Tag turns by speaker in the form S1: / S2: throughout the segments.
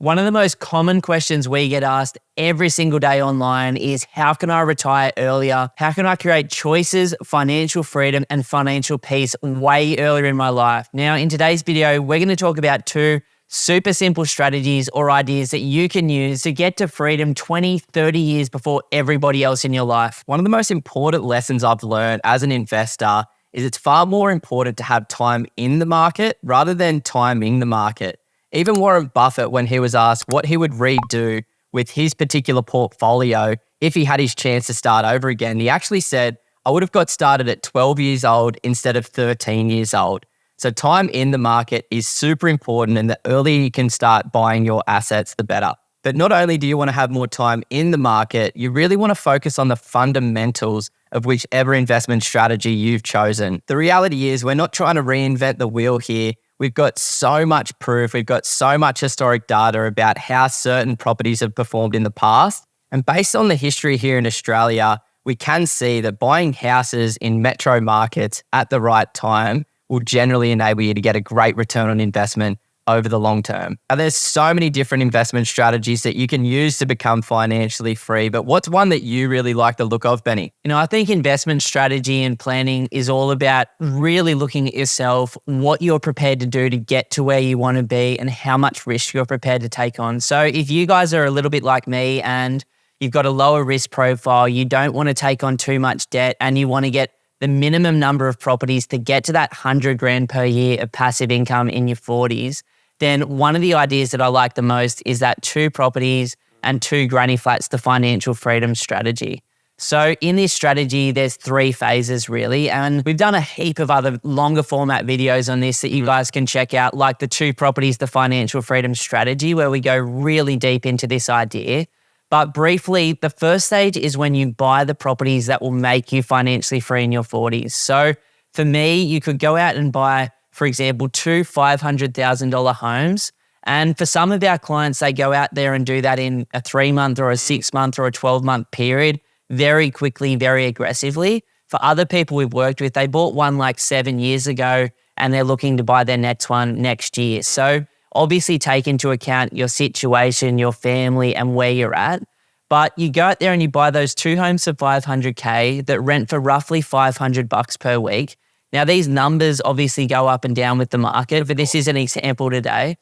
S1: One of the most common questions we get asked every single day online is, how can I retire earlier? How can I create choices, financial freedom, and financial peace way earlier in my life? Now, in today's video, we're going to talk about two super simple strategies or ideas that you can use to get to freedom 20, 30 years before everybody else in your life.
S2: One of the most important lessons I've learned as an investor is it's far more important to have time in the market rather than timing the market. Even Warren Buffett, when he was asked what he would redo with his particular portfolio if he had his chance to start over again, he actually said, I would have got started at 12 years old instead of 13 years old. So time in the market is super important, and the earlier you can start buying your assets, the better. But not only do you want to have more time in the market, you really want to focus on the fundamentals of whichever investment strategy you've chosen. The reality is we're not trying to reinvent the wheel here. We've got so much proof. We've got so much historic data about how certain properties have performed in the past. And based on the history here in Australia, we can see that buying houses in metro markets at the right time will generally enable you to get a great return on investment over the long term. Now, there's so many different investment strategies that you can use to become financially free, but what's one that you really like the look of, Benny?
S1: I think investment strategy and planning is all about really looking at yourself, what you're prepared to do to get to where you want to be, and how much risk you're prepared to take on. So if you guys are a little bit like me and you've got a lower risk profile, you don't want to take on too much debt, and you want to get the minimum number of properties to get to that 100 grand per year of passive income in your 40s, then one of the ideas that I like the most is that 2 properties and 2 granny flats to financial freedom strategy. So in this strategy, there's 3 phases really, and we've done a heap of other longer format videos on this that you guys can check out, like the 2 properties to financial freedom strategy, where we go really deep into this idea. But briefly, the first stage is when you buy the properties that will make you financially free in your 40s. So for me, you could go out and buy, for example, 2 $500,000 homes. And for some of our clients, they go out there and do that in a 3-month or a 6-month or a 12-month period, very quickly, very aggressively. For other people we've worked with, they bought one like 7 years ago and they're looking to buy their next one next year. So obviously take into account your situation, your family, and where you're at. But you go out there and you buy those 2 homes for $500K that rent for roughly $500 per week. Now, these numbers obviously go up and down with the market, but this is an example today.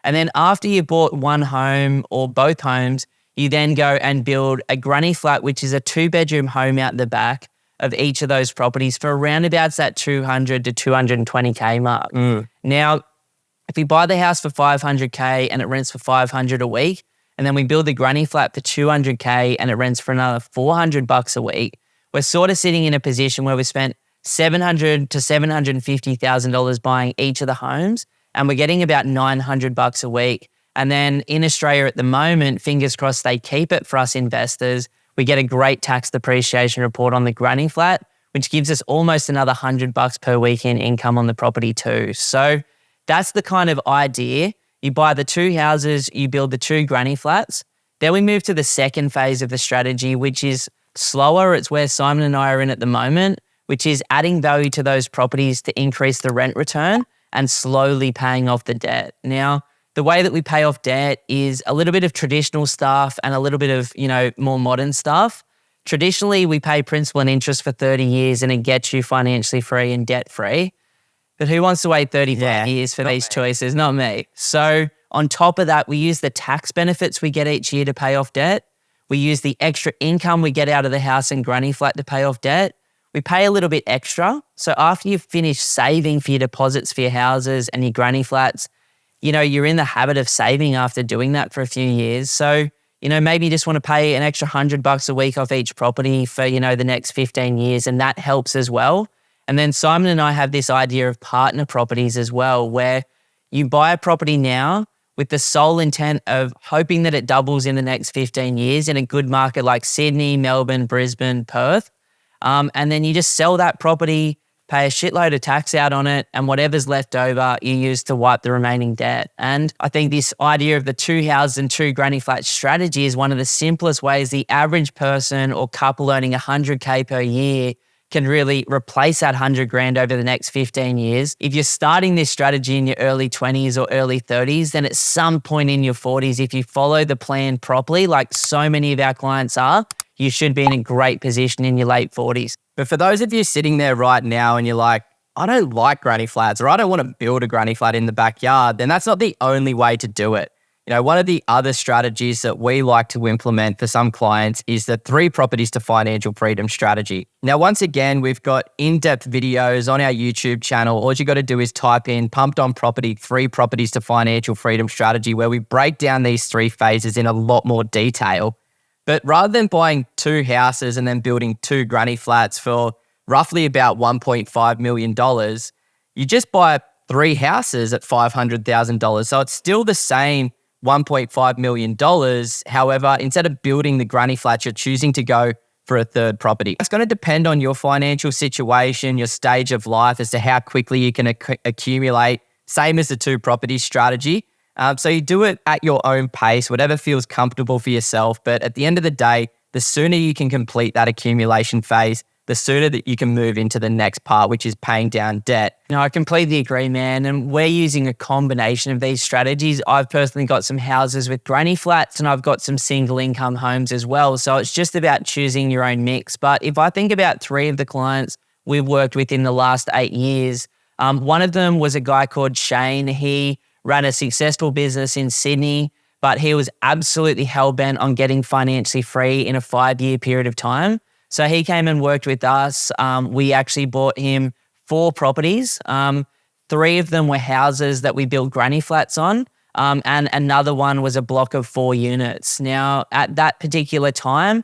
S1: And then after you bought one home or both homes, you then go and build a granny flat, which is a 2-bedroom home out the back of each of those properties for around about that 200 to 220K mark. Now, if we buy the house for $500K and it rents for $500 a week, and then we build the granny flat for $200K and it rents for another $400 a week, we're sort of sitting in a position where we spent $700,000 to $750,000 buying each of the homes, and we're getting about $900 a week. And then in Australia at the moment, fingers crossed they keep it for us investors, we get a great tax depreciation report on the granny flat, which gives us almost another $100 per week in income on the property too. So that's the kind of idea. You buy the 2 houses, you build the 2 granny flats. Then we move to the second phase of the strategy, which is slower. It's where Simon and I are in at the moment, which is adding value to those properties to increase the rent return and slowly paying off the debt. Now, the way that we pay off debt is a little bit of traditional stuff and a little bit of, more modern stuff. Traditionally, we pay principal and interest for 30 years and it gets you financially free and debt free. But who wants to wait 35 years for these choices? Not me. So on top of that, we use the tax benefits we get each year to pay off debt. We use the extra income we get out of the house and granny flat to pay off debt. We pay a little bit extra. So after you've finished saving for your deposits for your houses and your granny flats, you're in the habit of saving after doing that for a few years. So, maybe you just want to pay an extra $100 a week off each property for, the next 15 years, and that helps as well. And then Simon and I have this idea of partner properties as well, where you buy a property now with the sole intent of hoping that it doubles in the next 15 years in a good market like Sydney, Melbourne, Brisbane, Perth. And then you just sell that property, pay a shitload of tax out on it, and whatever's left over, you use to wipe the remaining debt. And I think this idea of the 2 houses and 2 granny flats strategy is one of the simplest ways the average person or couple earning $100K per year can really replace that 100 grand over the next 15 years. If you're starting this strategy in your early 20s or early 30s, then at some point in your 40s, if you follow the plan properly, like so many of our clients are, you should be in a great position in your late 40s.
S2: But for those of you sitting there right now and you're like, I don't like granny flats, or I don't want to build a granny flat in the backyard, then that's not the only way to do it. One of the other strategies that we like to implement for some clients is the 3 properties to financial freedom strategy. Now, once again, we've got in-depth videos on our YouTube channel. All you got to do is type in Pumped on Property 3 properties to financial freedom strategy, where we break down these 3 phases in a lot more detail. But rather than buying 2 houses and then building 2 granny flats for roughly about $1.5 million, you just buy 3 houses at $500,000. So it's still the same $1.5 million. However, instead of building the granny flats, you're choosing to go for a 3rd property. It's going to depend on your financial situation, your stage of life, as to how quickly you can accumulate, same as the 2 property strategy. So you do it at your own pace, whatever feels comfortable for yourself. But at the end of the day, the sooner you can complete that accumulation phase, the sooner that you can move into the next part, which is paying down debt.
S1: No, I completely agree, man. And we're using a combination of these strategies. I've personally got some houses with granny flats and I've got some single income homes as well. So it's just about choosing your own mix. But if I think about 3 of the clients we've worked with in the last 8 years, one of them was a guy called Shane. He ran a successful business in Sydney, but he was absolutely hell-bent on getting financially free in a 5-year period of time. So he came and worked with us. We actually bought him 4 properties. 3 of them were houses that we built granny flats on, and another one was a block of 4 units. Now, at that particular time,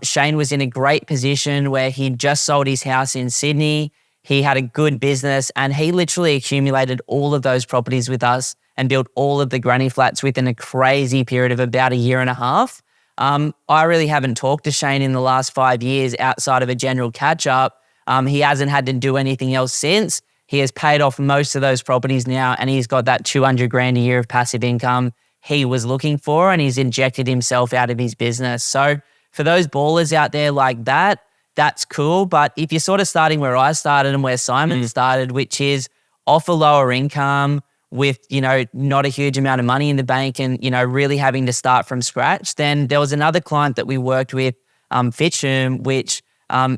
S1: Shane was in a great position where he'd just sold his house in Sydney. He had a good business, and he literally accumulated all of those properties with us and built all of the granny flats within a crazy period of about a year and a half. I really haven't talked to Shane in the last 5 years outside of a general catch-up. He hasn't had to do anything else since. He has paid off most of those properties now, and he's got that 200 grand a year of passive income he was looking for, and he's injected himself out of his business. So for those ballers out there like that, that's cool. But if you're sort of starting where I started and where Simon started, which is off a lower income, with, not a huge amount of money in the bank and, really having to start from scratch, then there was another client that we worked with, Fitchum, which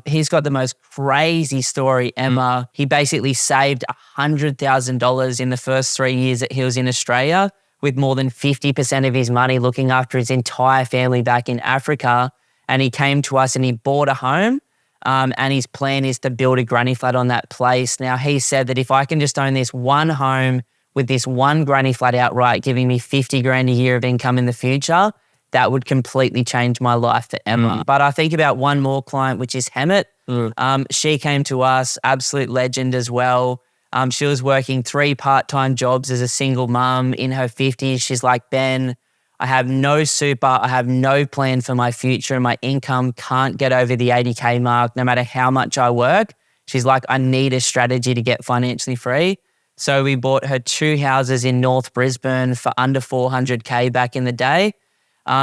S1: he's got the most crazy story, Emma. He basically saved $100,000 in the first 3 years that he was in Australia, with more than 50% of his money looking after his entire family back in Africa. And he came to us and he bought a home. And his plan is to build a granny flat on that place. Now, he said that if I can just own this one home with this one granny flat outright, giving me 50 grand a year of income in the future, that would completely change my life forever. But I think about one more client, which is Hemet. She came to us, absolute legend as well. She was working 3 part-time jobs as a single mum in her 50s. She's like, Ben, I have no super, I have no plan for my future, and my income can't get over the 80K mark no matter how much I work. She's like, I need a strategy to get financially free. So we bought her 2 houses in North Brisbane for under 400K back in the day.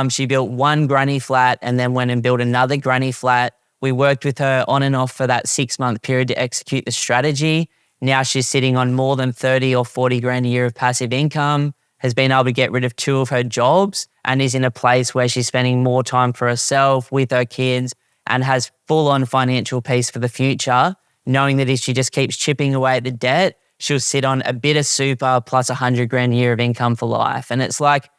S1: She built 1 granny flat and then went and built another granny flat. We worked with her on and off for that 6-month period to execute the strategy. Now she's sitting on more than 30 or 40 grand a year of passive income, has been able to get rid of 2 of her jobs, and is in a place where she's spending more time for herself, with her kids, and has full-on financial peace for the future, knowing that if she just keeps chipping away at the debt, she'll sit on a bit of super plus 100 grand a year of income for life. And it's like,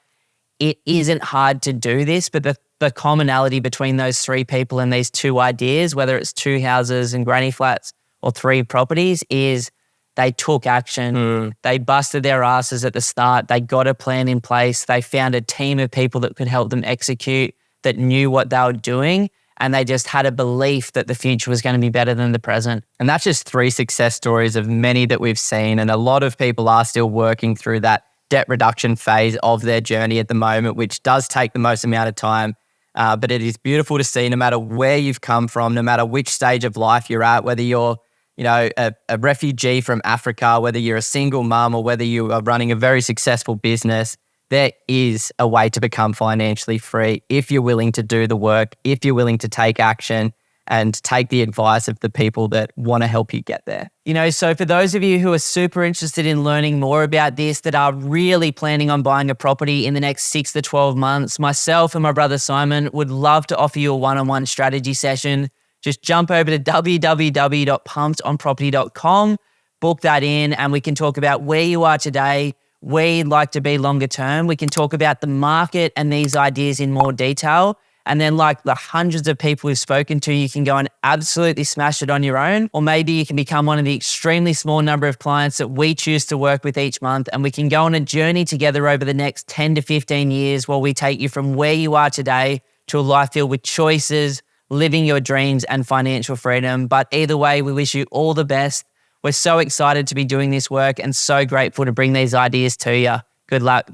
S1: it isn't hard to do this, but the commonality between those 3 people and these 2 ideas, whether it's 2 houses and granny flats or 3 properties, is they took action. They busted their asses at the start. They got a plan in place. They found a team of people that could help them execute, that knew what they were doing, and they just had a belief that the future was going to be better than the present.
S2: And that's just 3 success stories of many that we've seen. And a lot of people are still working through that debt reduction phase of their journey at the moment, which does take the most amount of time. But it is beautiful to see, no matter where you've come from, no matter which stage of life you're at, whether you're a refugee from Africa, whether you're a single mum or whether you are running a very successful business, there is a way to become financially free if you're willing to do the work, if you're willing to take action, and take the advice of the people that want to help you get there.
S1: You know, so for those of you who are super interested in learning more about this, that are really planning on buying a property in the next 6 to 12 months, myself and my brother Simon would love to offer you a one-on-one strategy session. Just jump over to www.pumkedonproperty.com, book that in, and we can talk about where you are today, where you'd like to be longer term. We can talk about the market and these ideas in more detail. And then like the hundreds of people we've spoken to, you can go and absolutely smash it on your own. Or maybe you can become one of the extremely small number of clients that we choose to work with each month. And we can go on a journey together over the next 10 to 15 years where we take you from where you are today to a life filled with choices, living your dreams and financial freedom. But either way, we wish you all the best. We're so excited to be doing this work and so grateful to bring these ideas to you. Good luck.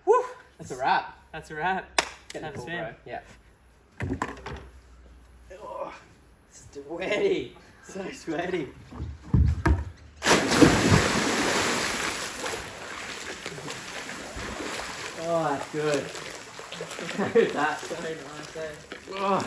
S2: Woo! That's a wrap.
S1: That's a wrap.
S2: Have a spin. Yeah. Oh, sweaty. So sweaty. Oh, that's good. Look at that. So nice, eh? Oh.